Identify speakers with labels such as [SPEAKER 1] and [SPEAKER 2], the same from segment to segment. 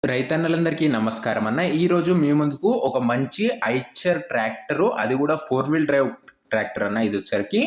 [SPEAKER 1] రైతన్నలందరికీ నమస్కారం అన్న. ఈరోజు మీ ముందుకు ఒక మంచి ఐచర్ ట్రాక్టరు, అది కూడా 4 వీల్ డ్రైవ్ ట్రాక్టర్ అన్న. ఇది వచ్చేసరికి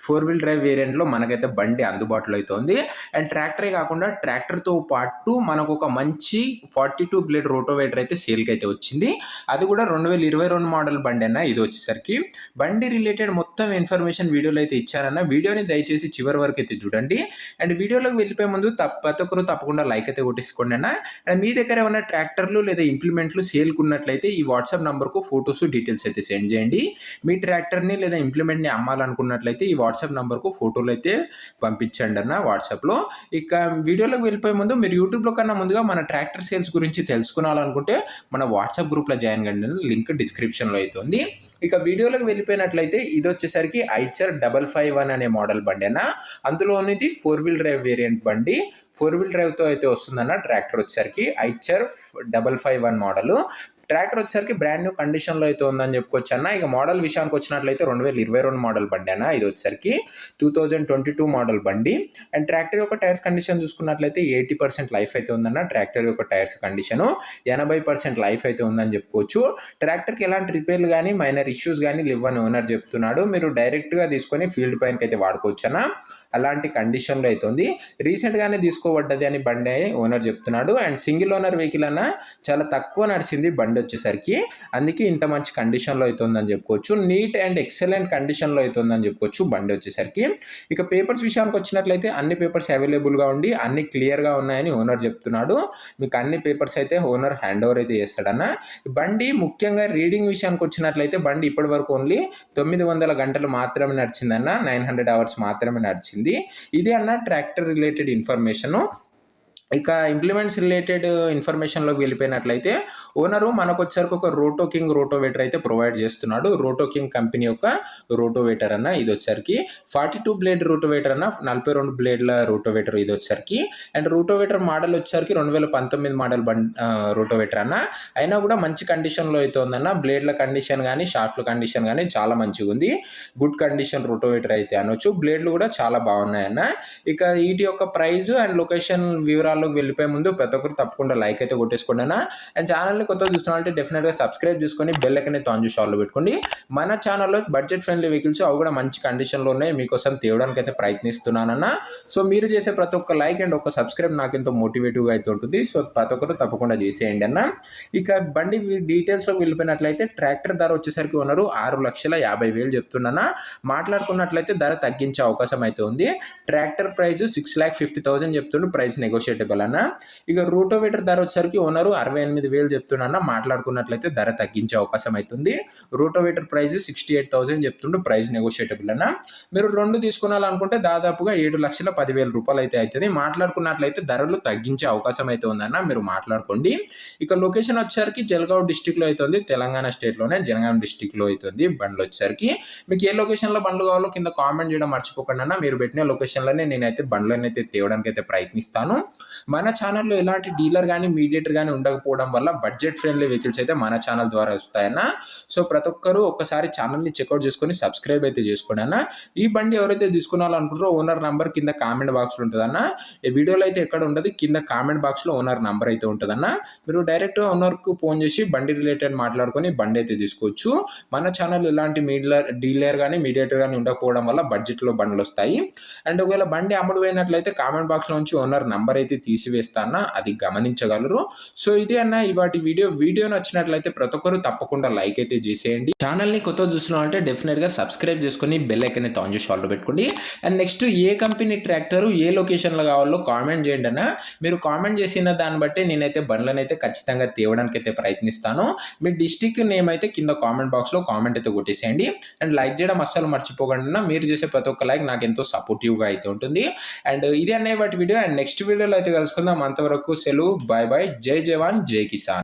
[SPEAKER 1] 4 వీల్ డ్రైవ్ వేరియంట్లో మనకైతే బండి అందుబాటులో అయితే ఉంది. అండ్ ట్రాక్టరే కాకుండా ట్రాక్టర్తో పాటు మనకు ఒక మంచి 42 బ్లేడ్ రోటోవేటర్ అయితే సేల్కి అయితే వచ్చింది. అది కూడా 2022 మోడల్ బండి అన్న. ఇది వచ్చేసరికి బండి రిలేటెడ్ మొత్తం ఇన్ఫర్మేషన్ వీడియోలో అయితే ఇచ్చారన్న. వీడియోని దయచేసి చివరి వరకు అయితే చూడండి. అండ్ వీడియోలోకి వెళ్ళిపోయే ముందు ప్రతి ఒక్కరు తప్పకుండా లైక్ అయితే కొట్టేసుకోండి అన్న. అండ్ మీ దగ్గర ఏమైనా ట్రాక్టర్లు లేదా ఇంప్లిమెంట్లు సేల్కి ఉన్నట్లయితే ఈ వాట్సాప్ నంబర్కు ఫొటోస్ డీటెయిల్స్ అయితే సెండ్ చేయండి. మీ ట్రాక్టర్ని లేదా ఇంప్లిమెంట్ని అమ్మాలనుకున్నట్లయితే ఈ వాట్సాప్ నంబర్కు ఫోటోలు అయితే పంపించండి అన్న వాట్సాప్లో. ఇక వీడియోలోకి వెళ్ళిపోయే ముందు మీరు యూట్యూబ్లో కన్నా ముందుగా మన ట్రాక్టర్ సేల్స్ గురించి తెలుసుకోవాలనుకుంటే మన వాట్సాప్ గ్రూప్లో జాయిన్ కండి, లింక్ డిస్క్రిప్షన్లో అయితే ఉంది. ఇక వీడియోలోకి వెళ్ళిపోయినట్లయితే ఇది వచ్చేసరికి ఐచర్ 551 అనే మోడల్ బండి అన్న. అందులోనిది 4 వీల్ డ్రైవ్ వేరియంట్ బండి. 4 వీల్ డ్రైవ్తో అయితే వస్తుందన్న. ట్రాక్టర్ వచ్చేసరికి ఐచర్ 551 మోడల్. ట్రాక్టర్ వచ్చేసరికి బ్రాండ్ న్యూ కండిషన్లో అయితే ఉందని చెప్పుకోవచ్చు అన్న. ఇక మోడల్ విషయానికి వచ్చినట్లయితే 2022 మోడల్ బండి అన్న. ఇది వచ్చేసరికి 2022 మోడల్ బండి. అండ్ ట్రాక్టర్ యొక్క టైర్స్ కండిషన్ చూసుకున్నట్లయితే 80% లైఫ్ అయితే ఉందన్న. ట్రాక్టర్ యొక్క టైర్స్ కండిషను 80% లైఫ్ అయితే ఉందని చెప్పుకోవచ్చు. ట్రాక్టర్కి ఎలాంటి రిపేర్లు కానీ మైనర్ ఇష్యూస్ కానీ లేవని ఓనర్ చెప్తున్నాడు. మీరు డైరెక్ట్గా తీసుకొని ఫీల్డ్ పైనకి అయితే వాడుకోవచ్చు అన్న. అలాంటి కండిషన్లో అయితే ఉంది. రీసెంట్గానే తీసుకోబడ్డది అని బండి ఓనర్ చెప్తున్నాడు. అండ్ సింగిల్ ఓనర్ వెహికల్ అన్న, చాలా తక్కువ నడిచింది బండి వచ్చేసరికి, అందుకే ఇంత మంచి కండిషన్లో అయితే ఉందని చెప్పుకోవచ్చు. నీట్ అండ్ ఎక్సలెంట్ కండిషన్లో అయితే ఉందని చెప్పుకోవచ్చు బండి వచ్చేసరికి. ఇక పేపర్స్ విషయానికి వచ్చినట్లయితే అన్ని పేపర్స్ అవైలబుల్గా ఉండి అన్ని క్లియర్గా ఉన్నాయని ఓనర్ చెప్తున్నాడు. మీకు అన్ని పేపర్స్ అయితే ఓనర్ హ్యాండ్ ఓవర్ అయితే చేస్తాడన్న. బండి ముఖ్యంగా రీడింగ్ విషయానికి వచ్చినట్లయితే బండి ఇప్పటి వరకు ఓన్లీ 900 గంటలు మాత్రమే నడిచిందన్న. 900 అవర్స్ మాత్రమే నడిచింది. ఇది అన్న ట్రాక్టర్ రిలేటెడ్ ఇన్ఫర్మేషను. ఇక ఇంప్లిమెంట్స్ రిలేటెడ్ ఇన్ఫర్మేషన్లోకి వెళ్ళిపోయినట్లయితే ఓనరు మనకు వచ్చరికి ఒక రోటో కింగ్ రోటోవేటర్ అయితే ప్రొవైడ్ చేస్తున్నాడు. రోటో కింగ్ కంపెనీ యొక్క రోటోవేటర్ అన్న. ఇది వచ్చరికి 42 బ్లేడ్ రోటోవేటర్ అన్న. 42 బ్లేడ్ల రోటోవేటర్ ఇది వచ్చరికి. అండ్ రోటోవేటర్ మోడల్ వచ్చరికి 2019 మోడల్ రోటోవేటర్ అన్న. అయినా కూడా మంచి కండిషన్లో అయితే ఉందన్న. బ్లేడ్ల కండిషన్ కానీ షాఫ్ట్ల కండిషన్ కానీ చాలా మంచిగా ఉంది. గుడ్ కండిషన్ రోటోవేటర్ అయితే అనొచ్చు. బ్లేడ్లు కూడా చాలా బాగున్నాయన్న. ఇక వీటి యొక్క ప్రైస్ అండ్ లొకేషన్ వివరాలు వెళ్ళిపోయే ముందు ప్రతి ఒక్కరు తప్పకుండా లైక్ అయితే కొట్టేసుకోండి అన్న. అండ్ ఛానల్ని కొత్తగా చూస్తున్నారంటే డెఫినెట్గా సబ్స్క్రైబ్ చేసుకొని బెల్ ఐకాన్ అయితే ఆన్ చేసి ఆల్లో పెట్టుకోండి. మన ఛానల్లో బడ్జెట్ ఫ్రెండ్లీ వెహికల్స్ అవి కూడా మంచి కండిషన్లో ఉన్నాయి, మీకోసం తేవడానికి అయితే ప్రయత్నిస్తున్నానన్న. సో మీరు చేసే ప్రతి ఒక్క లైక్ అండ్ ఒక సబ్స్క్రైబ్ నాకు ఎంతో మోటివేటివ్గా అయితే ఉంటుంది. సో ప్రతి ఒక్కరు తప్పకుండా చేసేయండి అన్న. ఇక బండి డీటెయిల్స్లోకి వెళ్ళిపోయినట్లయితే ట్రాక్టర్ ధర వచ్చేసరికి ఉన్నారు 6,50,000 చెప్తున్నా. మాట్లాడుకున్నట్లయితే ధర తగ్గించే అవకాశం అయితే ఉంది. Tractor price 6,50,000 చెప్తుండ్రు. ప్రైస్ నెగోషియేటబుల్ అన్న. ఇక రోటోవేటర్ ధర వచ్చేసరికి ఓనరు 68,000 చెప్తున్నా. మాట్లాడుకున్నట్లయితే ధర తగ్గించే అవకాశం అవుతుంది. Rotavator price 68,000 చెప్తుండ్రు. ప్రైస్ నెగోషియేటబుల్ అన్న. మీరు రెండు తీసుకున్నాలనుకుంటే దాదాపుగా 7,10,000 రూపాయలు అయితే అవుతుంది. మాట్లాడుకున్నట్లయితే ధరలు తగ్గించే అవకాశం అయితే ఉందన్న. మీరు మాట్లాడుకోండి. ఇక లొకేషన్ వచ్చేసరికి జల్గావ్ డిస్టిక్లో అవుతుంది. తెలంగాణ స్టేట్లోనే జనగాం డిస్టిక్లో అవుతుంది బండ్లు వచ్చేసరికి. మీకు ఏ లొకేషన్లో బండ్లు కావాలో కింద కామెంట్ చేయడం మర్చిపోకండి అన్న. మీరు పెట్టిన లొకేషన్లోనే నేనైతే బండ్లను అయితే తేవడానికి అయితే ప్రయత్నిస్తాను. మన ఛానల్లో ఎలాంటి డీలర్ కానీ మీడియేటర్ కానీ ఉండకపోవడం వల్ల బడ్జెట్ ఫ్రెండ్లీ వెహికల్స్ అయితే మన ఛానల్ ద్వారా వస్తాయన్న. సో ప్రతి ఒక్కరు ఒక్కసారి ఛానల్ని చెక్అవుట్ చేసుకొని సబ్స్క్రైబ్ అయితే చేసుకోండి అన్న. ఈ బండి ఎవరైతే తీసుకోవాలనుకుంటారో ఓనర్ నంబర్ కింద కామెంట్ బాక్స్లో ఉంటుందన్న. ఈ వీడియోలో అయితే ఎక్కడ ఉండదు, కింద కామెంట్ బాక్స్లో ఓనర్ నంబర్ అయితే ఉంటుందన్న. మీరు డైరెక్ట్గా ఓనర్కు ఫోన్ చేసి బండి రిలేటెడ్ మాట్లాడుకొని బండి అయితే తీసుకోవచ్చు. మన ఛానల్ ఎలాంటి డీలర్ కానీ మీడియేటర్ కానీ ఉండకపోవడం వల్ల బడ్జెట్లో బండ్లు వస్తాయి. అండ్ ఒకవేళ బండి అమ్ముడు పోయినట్లయితే కామెంట్ బాక్స్లో నుంచి ఓనర్ నంబర్ అయితే తీసివేస్తానా, అది గమనించగలరు. సో ఇదే అన్న ఇవాటి వీడియో నచ్చినట్లయితే ప్రతి ఒక్కరు తప్పకుండా లైక్ అయితే చేసేయండి. ఛానల్ని కొత్తగా చూస్తున్నారంటే డెఫినెట్గా సబ్స్క్రైబ్ చేసుకొని బెల్ ఐకాన్ అయితే ఆన్ చేసి ఆల్లో పెట్టుకోండి. అండ్ నెక్స్ట్ ఏ కంపెనీ ట్రాక్టర్ ఏ లొకేషన్లో కావాలో కామెంట్ చేయండి అన్న. మీరు కామెంట్ చేసిన దాన్ని బట్టి నేనైతే బండ్లను అయితే ఖచ్చితంగా తేవడానికి అయితే ప్రయత్నిస్తాను. మీ డిస్టిక్ నేమ్ అయితే కింద కామెంట్ బాక్స్లో కామెంట్ అయితే కొట్టేసేయండి. అండ్ లైక్ చేయడం అస్సలు మర్చిపోకండి అన్న. మీరు చేసే ప్రతి ఒక్క లైక్ నాకు ఎంతో సపోర్టివ్గా అయితే ఉంటుంది. అండ్ ఇదే అన్న వాటి వీడియో. అండ్ నెక్స్ట్ వీడియోలో అయితే కలుసుకుందాం. అంతవరకు సెలవు, బాయ్ బాయ్. జై జవాన్ జై కిసాన్.